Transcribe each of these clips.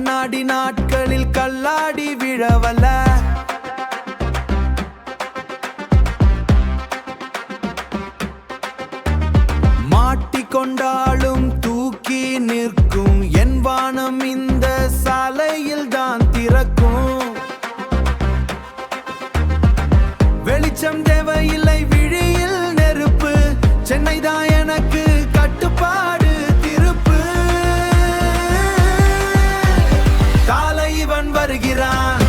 கண்ணாடி நாட்களில் கல்லாடி விழவல்ல, மாட்டிக்கொண்டாலும் தூக்கி நிற்கும் என் வானம் இந்த சாலையில் தான் திறக்கும். வெளிச்சம் தேவையில்லை, விழியில் நெருப்பு. சென்னை தான் எனக்கு கட்டுப்பாடு திருப்பு. தலைவன் வருகிறான்,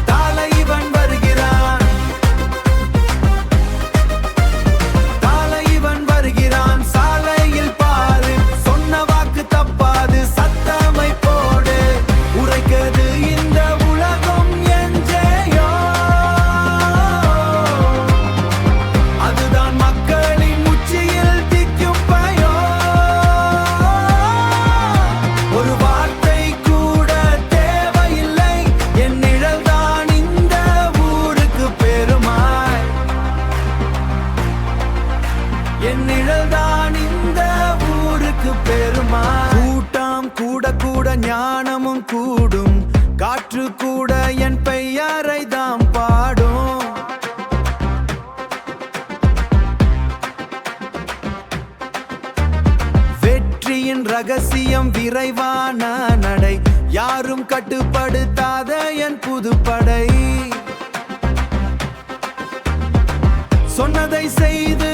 தலைவன் வருகிறான், தலைவன் வருகிறான். சாலையில் பாரு, சொன்ன வாக்கு தப்பாது. சத்தமை போடு, உரைக்கது இந்த உலகம் என்றேயோ. அதுதான் மக்களின் உச்சியில் திக்கும் பயோ. ஒரு வார்த்தை கூட தேவையில்லை, என் நிழல் தான் இந்த ஊருக்கு பெருமாய். என் நிழல் தான் இந்த ஊருக்கு பெருமாய். கூட்டம் கூட கூட ஞானமும் கூடும், காற்று கூட என் பெயரை தான் பாடும். வெற்றியின் ரகசியம் விரைவான நடை, யாரும் கட்டுப்படுத்தாத என் புதுப்படை. சொன்னதை செய்து